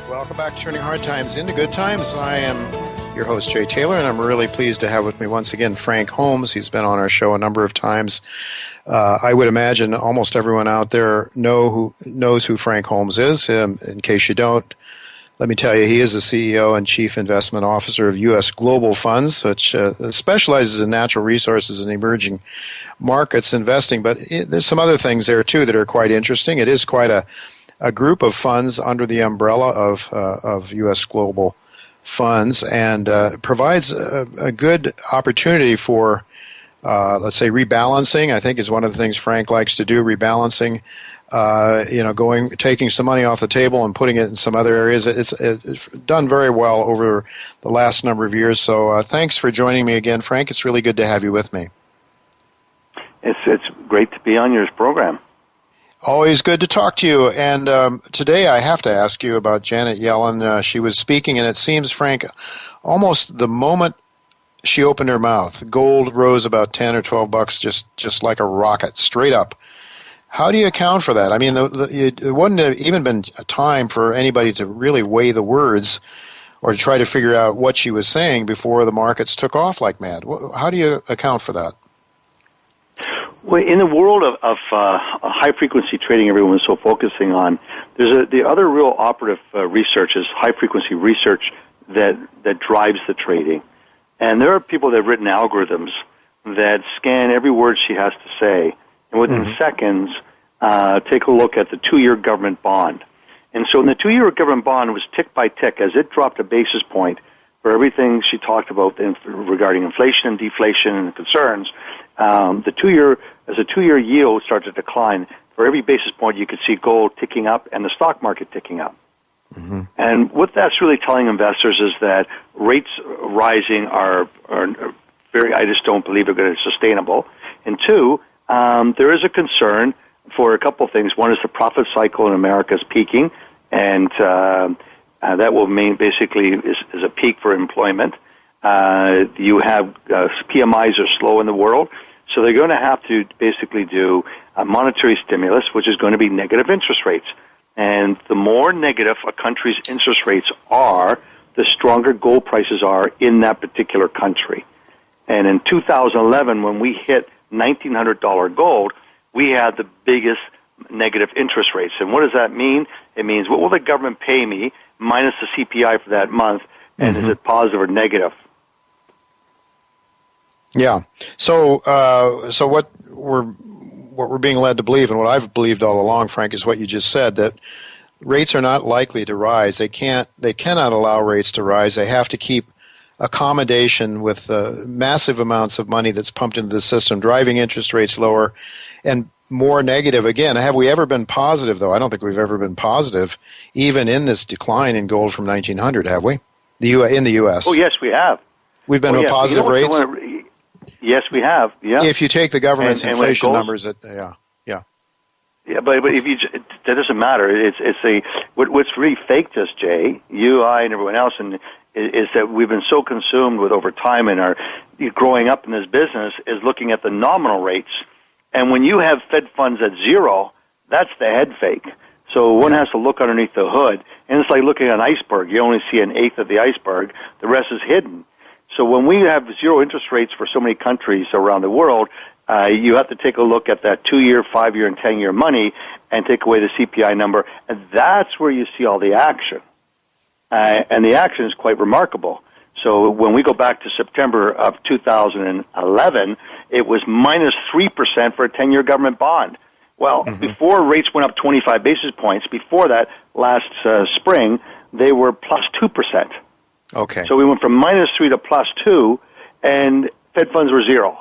Welcome back to Turning Hard Times into Good Times. I am your host, Jay Taylor, and I'm really pleased to have with me once again Frank Holmes. He's been on our show a number of times. I would imagine almost everyone out there knows who Frank Holmes is. In case you don't, let me tell you, he is the CEO and Chief Investment Officer of U.S. Global Funds, which specializes in natural resources and emerging markets investing. But there's some other things there, too, that are quite interesting. It is quite a group of funds under the umbrella of U.S. Global Funds, and provides a good opportunity for, let's say, rebalancing. I think is one of the things Frank likes to do, rebalancing. Taking some money off the table and putting it in some other areas. It's done very well over the last number of years. So thanks for joining me again, Frank. It's really good to have you with me. It's great to be on your program. Always good to talk to you. And today I have to ask you about Janet Yellen. She was speaking, and it seems, Frank, almost the moment she opened her mouth, gold rose about 10 or 12 bucks, just like a rocket, straight up. How do you account for that? I mean, it wouldn't have even been a time for anybody to really weigh the words or to try to figure out what she was saying before the markets took off like mad. How do you account for that? Well, in the world of high-frequency trading everyone is so focusing on, there's the other real operative research is high-frequency research that drives the trading. And there are people that have written algorithms that scan every word she has to say, and within seconds, take a look at the 2-year government bond. And so in the 2-year government bond, it was tick by tick as it dropped a basis point for everything she talked about regarding inflation and deflation and concerns. As the 2-year yield started to decline, for every basis point you could see gold ticking up and the stock market ticking up. Mm-hmm. And what that's really telling investors is that rates rising are very, I just don't believe are going to be sustainable. And two, there is a concern for a couple of things. One is the profit cycle in America is peaking, and that will mean basically is a peak for employment. You have PMIs are slow in the world, so they're going to have to basically do a monetary stimulus, which is going to be negative interest rates. And the more negative a country's interest rates are, the stronger gold prices are in that particular country. And in 2011, when we hit $1,900 gold, we had the biggest negative interest rates. And what does that mean? It means what will the government pay me minus the CPI for that month, and is it positive or negative? Yeah. So what we're being led to believe, and what I've believed all along, Frank, is what you just said, that rates are not likely to rise. They cannot allow rates to rise. They have to keep accommodation with massive amounts of money that's pumped into the system, driving interest rates lower and more negative. Again, have we ever been positive, though? I don't think we've ever been positive, even in this decline in gold from 1900, have we? In the U.S. Oh, yes, we have. We've been with positive rates? Yes, we have. Yeah. If you take the government's inflation numbers, yeah. Yeah, but if that doesn't matter. What's really faked us, Jay, you, I, and everyone else, and is that we've been so consumed with over time and our growing up in this business is looking at the nominal rates. And when you have Fed funds at zero, that's the head fake. So one has to look underneath the hood, and it's like looking at an iceberg. You only see an eighth of the iceberg. The rest is hidden. So when we have zero interest rates for so many countries around the world, you have to take a look at that 2-year, 5-year, and 10-year money and take away the CPI number, and that's where you see all the action. And the action is quite remarkable. So when we go back to September of 2011, it was minus 3% for a 10-year government bond. Well, before rates went up 25 basis points, before that last spring, they were plus 2%. Okay. So we went from minus 3 to plus 2, and Fed funds were zero.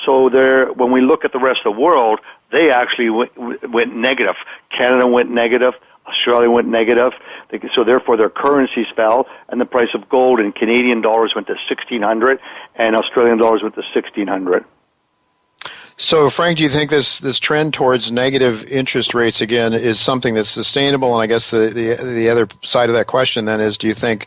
So when we look at the rest of the world, they actually went negative. Canada went negative. Australia went negative. So therefore, their currencies fell, and the price of gold and Canadian dollars went to 1,600, and Australian dollars went to 1,600. So, Frank, do you think this trend towards negative interest rates again is something that's sustainable? And I guess the other side of that question then is, do you think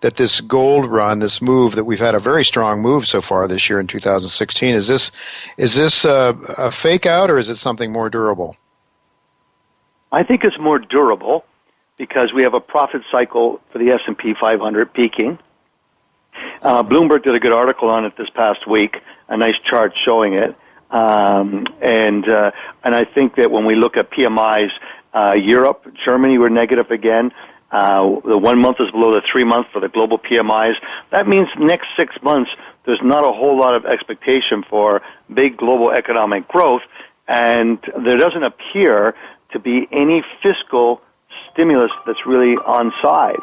that this gold run, this move that we've had a very strong move so far this year in 2016, is this a fake out, or is it something more durable? I think it's more durable because we have a profit cycle for the S&P 500 peaking. Bloomberg did a good article on it this past week, a nice chart showing it. And I think that when we look at PMIs, Europe, Germany were negative again. The 1 month is below the 3 month for the global PMIs. That means next 6 months, there's not a whole lot of expectation for big global economic growth, and there doesn't appear to be any fiscal stimulus that's really on side.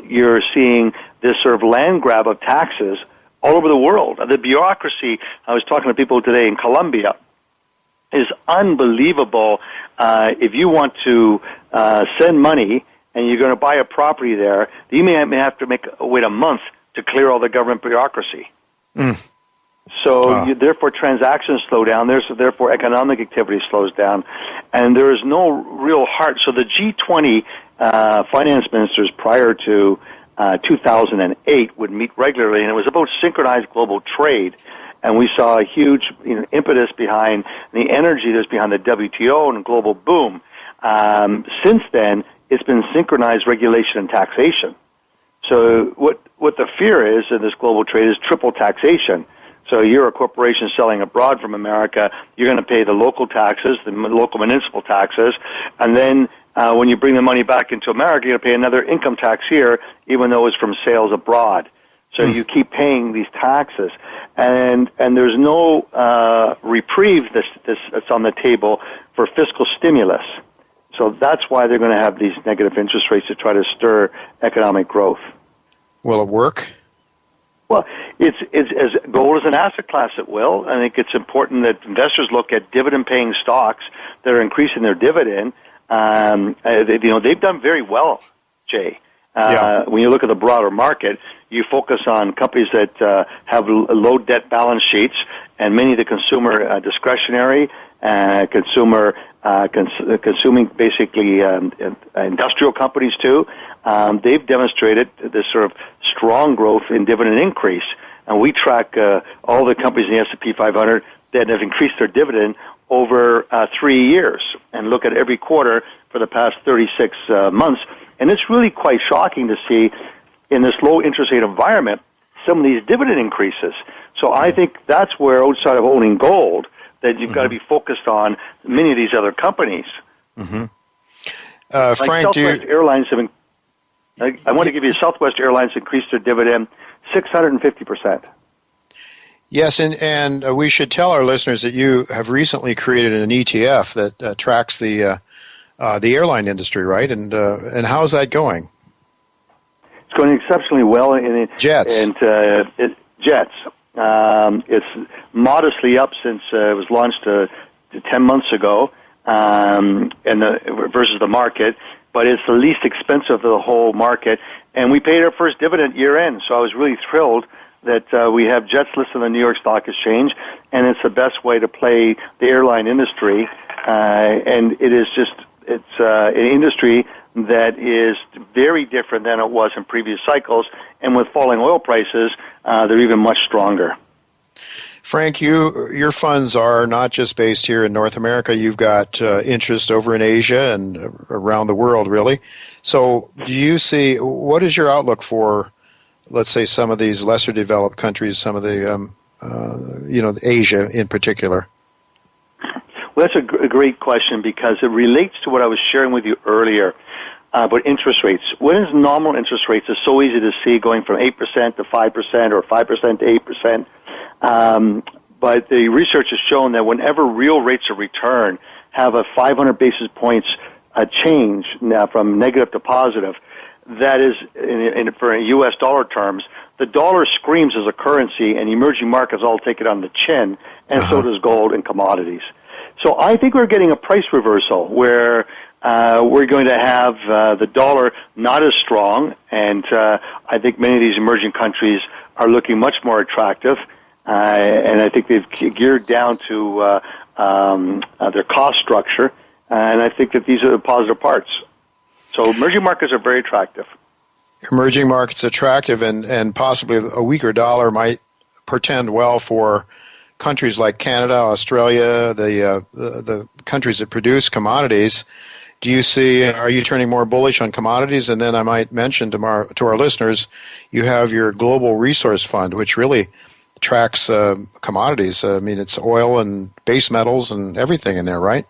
You're seeing this sort of land grab of taxes all over the world. The bureaucracy, I was talking to people today in Colombia, is unbelievable. If you want to send money and you're going to buy a property there, you may have to wait a month to clear all the government bureaucracy. So therefore transactions slow down. Therefore economic activity slows down. And there is no real heart. So the G20 finance ministers prior to 2008 would meet regularly, and it was about synchronized global trade. And we saw a huge impetus behind the energy that's behind the WTO and global boom. Since then, it's been synchronized regulation and taxation. So what the fear is in this global trade is triple taxation. So you're a corporation selling abroad from America, you're going to pay the local taxes, the local municipal taxes, and then when you bring the money back into America, you're going to pay another income tax here, even though it's from sales abroad. So you keep paying these taxes, and there's no reprieve that's on the table for fiscal stimulus. So that's why they're going to have these negative interest rates to try to stir economic growth. Will it work? Well, it's as gold is an asset class. It will. I think it's important that investors look at dividend-paying stocks that are increasing their dividend. They've done very well, Jay. When you look at the broader market, you focus on companies that have low debt balance sheets, and many of the consumer discretionary, consuming basically industrial companies too. They've demonstrated this sort of strong growth in dividend increase, and we track all the companies in the S&P 500 that have increased their dividend over 3 years, and look at every quarter for the past 36 months. And it's really quite shocking to see in this low interest rate environment some of these dividend increases. So I think that's where, outside of owning gold, that you've got to be focused on many of these other companies. Frank, Southwest Airlines have. I want to give you Southwest Airlines increased their dividend 650%. Yes, and we should tell our listeners that you have recently created an ETF that tracks the airline industry, right? And how's that going? It's going exceptionally well in jets. And jets. It's modestly up since it was launched 10 months ago, versus the market. But it's the least expensive of the whole market, and we paid our first dividend year end. So I was really thrilled that we have jets listed on the New York Stock Exchange, and it's the best way to play the airline industry. And it's an industry that is very different than it was in previous cycles, and with falling oil prices, they're even much stronger. Frank, your funds are not just based here in North America. You've got interest over in Asia and around the world, really. So do you see, what is your outlook for, let's say, some of these lesser developed countries, some of the, Asia in particular? Well, that's a great question, because it relates to what I was sharing with you earlier about interest rates. What is nominal interest rates? It's so easy to see going from 8% to 5% or 5% to 8%. But the research has shown that whenever real rates of return have a 500 basis points change now from negative to positive, that is, for U.S. dollar terms, the dollar screams as a currency, and emerging markets all take it on the chin, and so does gold and commodities. So I think we're getting a price reversal where we're going to have the dollar not as strong, and I think many of these emerging countries are looking much more attractive, and I think they've geared down to their cost structure, and I think that these are the positive parts. So emerging markets are very attractive. Emerging markets attractive, and possibly a weaker dollar might portend well for countries like Canada, Australia, the countries that produce commodities. Do you see? Are you turning more bullish on commodities? And then I might mention to our listeners, you have your global resource fund, which really tracks commodities. I mean, it's oil and base metals and everything in there, right?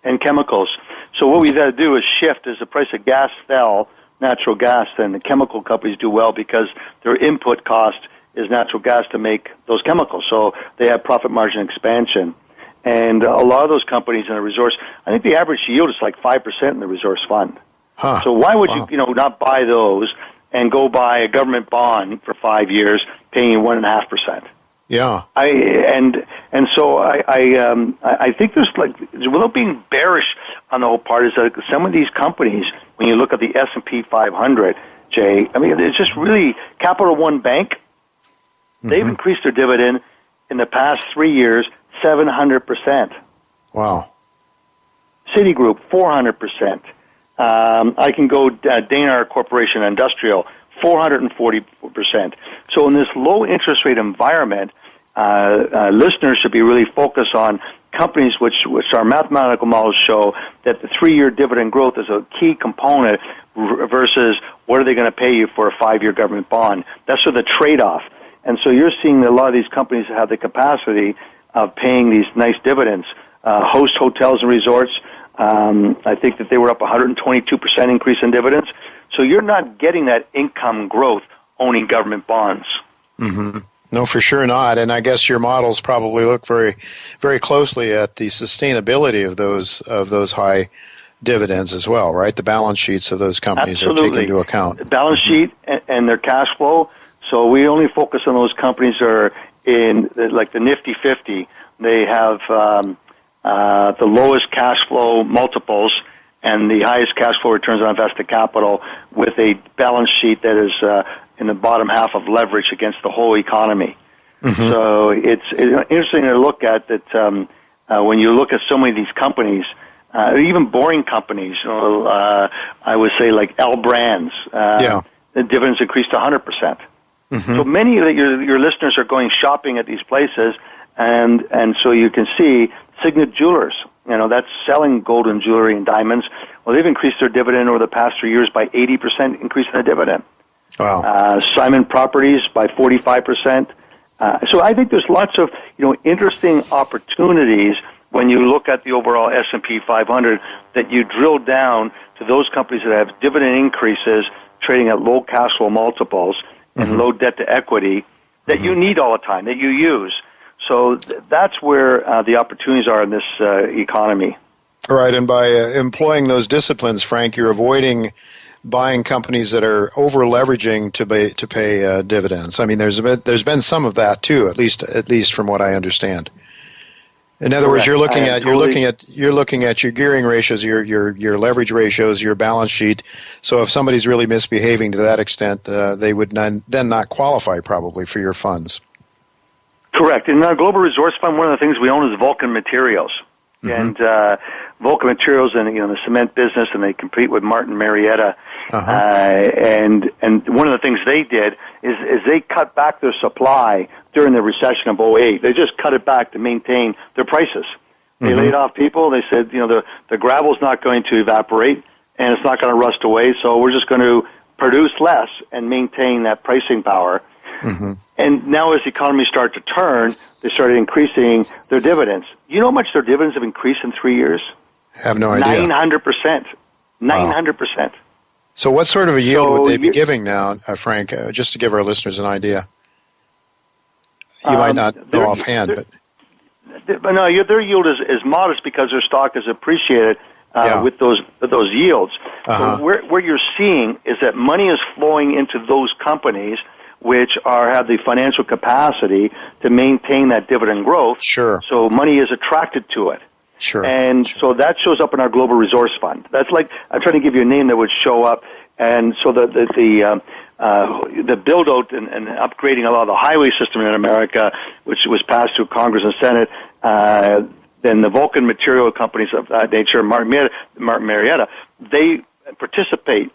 And chemicals. So what we've got to do is shift. As the price of gas fell, natural gas, then the chemical companies do well because their input cost is natural gas to make those chemicals. So they have profit margin expansion. And a lot of those companies in the resource, I think the average yield is like 5% in the resource fund. Huh. So why would you not buy those and go buy a government bond for 5 years paying you 1.5%? Yeah. So I think there's without being bearish on the whole part, is that some of these companies, when you look at the S&P 500, Jay, I mean, it's just really Capital One Bank. They've increased their dividend in the past 3 years 700%. Wow. Citigroup 400%. I can go Dana Corporation Industrial 440%. So in this low interest rate environment, listeners should be really focused on companies which our mathematical models show that the 3-year dividend growth is a key component versus what are they going to pay you for a 5-year government bond. That's sort of the trade-off. And so you're seeing that a lot of these companies have the capacity of paying these nice dividends. Host Hotels and Resorts, I think that they were up 122% increase in dividends. So you're not getting that income growth owning government bonds. Mm-hmm. No, for sure not. And I guess your models probably look very, very closely at the sustainability of those high dividends as well, right? The balance sheets of those companies are taken into account. The balance sheet and their cash flow. So we only focus on those companies that are in like the Nifty 50. They have the lowest cash flow multiples and the highest cash flow returns on invested capital with a balance sheet that is in the bottom half of leverage against the whole economy. Mm-hmm. So it's interesting to look at that when you look at so many of these companies, even boring companies, I would say like L Brands, the dividends increased to 100%. Mm-hmm. So many of your listeners are going shopping at these places, and so you can see Signet Jewelers, that's selling gold and jewelry and diamonds. Well, they've increased their dividend over the past 3 years by 80% increase in their dividend. Wow. Simon Properties by 45%. So I think there's lots of interesting opportunities when you look at the overall S&P 500 that you drill down to those companies that have dividend increases trading at low cash flow multiples and low debt to equity that you need all the time, that you use. So that's where the opportunities are in this economy. Right, and by employing those disciplines, Frank, you're avoiding buying companies that are over-leveraging to pay dividends. I mean, there's been some of that too, at least from what I understand. In other words, you're looking at your gearing ratios, your leverage ratios, your balance sheet. So if somebody's really misbehaving to that extent, they would then not qualify probably for your funds. Correct. In our Global Resource Fund, one of the things we own is Vulcan Materials. Mm-hmm. And Vulcan Materials in the cement business, and they compete with Martin Marietta. Uh-huh. And one of the things they did is they cut back their supply during the recession of 2008. They just cut it back to maintain their prices. They laid off people. They said, the gravel's not going to evaporate, and it's not going to rust away, so we're just going to produce less and maintain that pricing power. Mm-hmm. And now as the economy started to turn, they started increasing their dividends. You know how much their dividends have increased in 3 years? I have no idea. 900%. 900%. Wow. So what sort of a yield would they be giving now, Frank, just to give our listeners an idea? You might not know offhand, but no, their yield is modest because their stock is appreciated with those yields. Uh-huh. So where you're seeing is that money is flowing into those companies which have the financial capacity to maintain that dividend growth. Sure. So money is attracted to it. Sure. And so that shows up in our Global Resource Fund. That's like, I'm trying to give you a name that would show up. And so the build out and upgrading a lot of the highway system in America, which was passed through Congress and Senate, then the Vulcan Material companies of that nature, Martin Marietta, they participate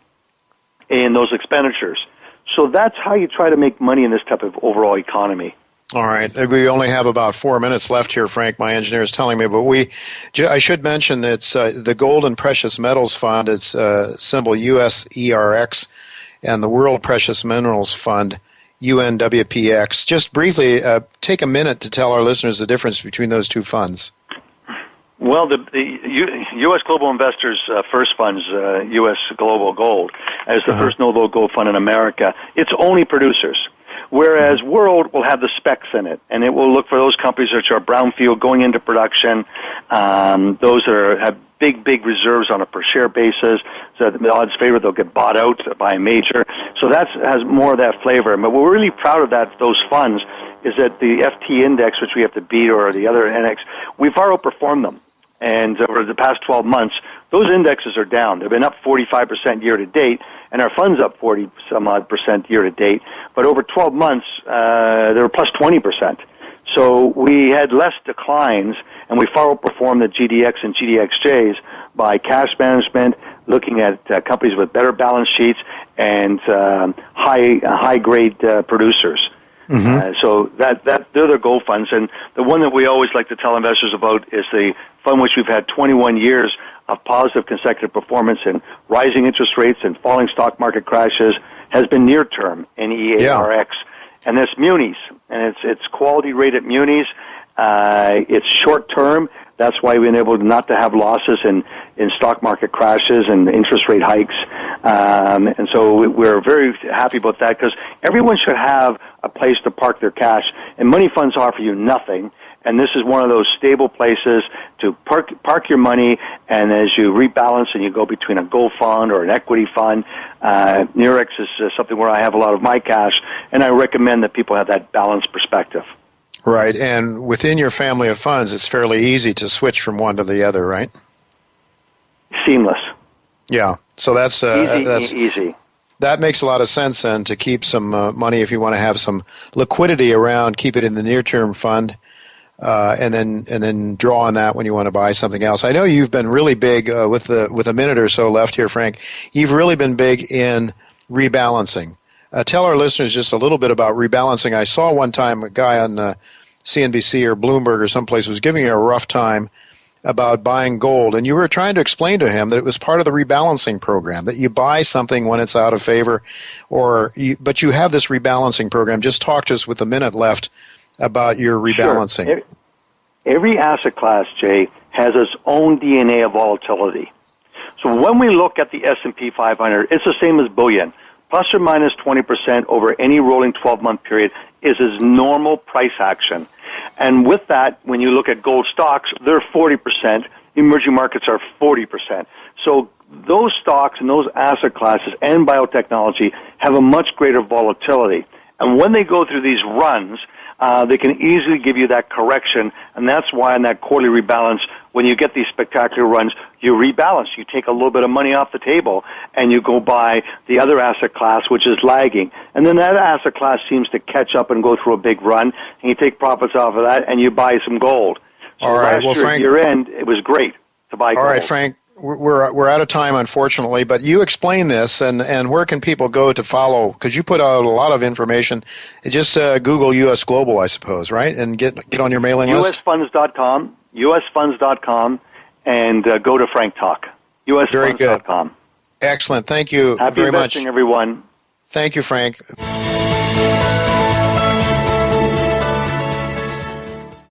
in those expenditures. So that's how you try to make money in this type of overall economy. All right. We only have about 4 minutes left here, Frank. My engineer is telling me, but I should mention it's the Gold and Precious Metals Fund. It's symbol USERX, and the World Precious Minerals Fund, UNWPX. Just briefly, take a minute to tell our listeners the difference between those two funds. Well, the U.S. Global Investors First Fund's U.S. Global Gold, as the first no vote gold fund in America, it's only producers. Whereas World will have the specs in it, and it will look for those companies which are brownfield going into production, those that have big reserves on a per share basis, so the odds favor they'll get bought out by a major. So that has more of that flavor. But we're really proud of those funds is that the FT index, which we have to beat, or the other index, we've far outperformed them. And over the past 12 months, those indexes are down. They've been up 45% year to date, and our fund's up 40-some-odd% year to date. But over 12 months, they were plus 20%. So we had less declines, and we far outperformed the GDX and GDXJs by cash management, looking at companies with better balance sheets and high-grade producers. So they're their gold funds, and the one that we always like to tell investors about is the fund which we've had 21 years of positive consecutive performance in rising interest rates and falling stock market crashes has been near term, NEARX. Yeah. And it's munis, and it's quality rated munis. It's short term. That's why we've been able not to have losses in stock market crashes and interest rate hikes. And so we're very happy about that because everyone should have a place to park their cash. And money funds offer you nothing. And this is one of those stable places to park your money, and as you rebalance and you go between a gold fund or an equity fund, Nerex is something where I have a lot of my cash, and I recommend that people have that balanced perspective. Right, and within your family of funds, it's fairly easy to switch from one to the other, right? Seamless. Yeah, so that's easy. That makes a lot of sense then, to keep some money if you want to have some liquidity around, keep it in the near-term fund, and then draw on that when you want to buy something else. I know you've been really big with a minute or so left here, Frank. You've really been big in rebalancing. Tell our listeners just a little bit about rebalancing. I saw one time a guy on CNBC or Bloomberg or someplace was giving you a rough time about buying gold, and you were trying to explain to him that it was part of the rebalancing program, that you buy something when it's out of favor, but you have this rebalancing program. Just talk to us with a minute left about your rebalancing. Sure. Every asset class, Jay, has its own DNA of volatility. So when we look at the S&P 500, it's the same as bullion. Plus or minus 20% over any rolling 12-month period is its normal price action. And with that, when you look at gold stocks, they're 40%. Emerging markets are 40%. So those stocks and those asset classes and biotechnology have a much greater volatility. And when they go through these runs, they can easily give you that correction, and that's why in that quarterly rebalance, when you get these spectacular runs, you rebalance. You take a little bit of money off the table, and you go buy the other asset class, which is lagging. And then that asset class seems to catch up and go through a big run, and you take profits off of that, and you buy some gold. So all right, well, Frank, year-end, it was great to buy gold. All right, Frank. We're out of time, unfortunately, but you explain this, and where can people go to follow? Because you put out a lot of information. Just Google U.S. Global, I suppose, right? And get on your mailing list? usfunds.com, and go to Frank Talk. usfunds.com. Very good. Excellent. Thank you Happy very much. Happy investing, everyone. Thank you, Frank.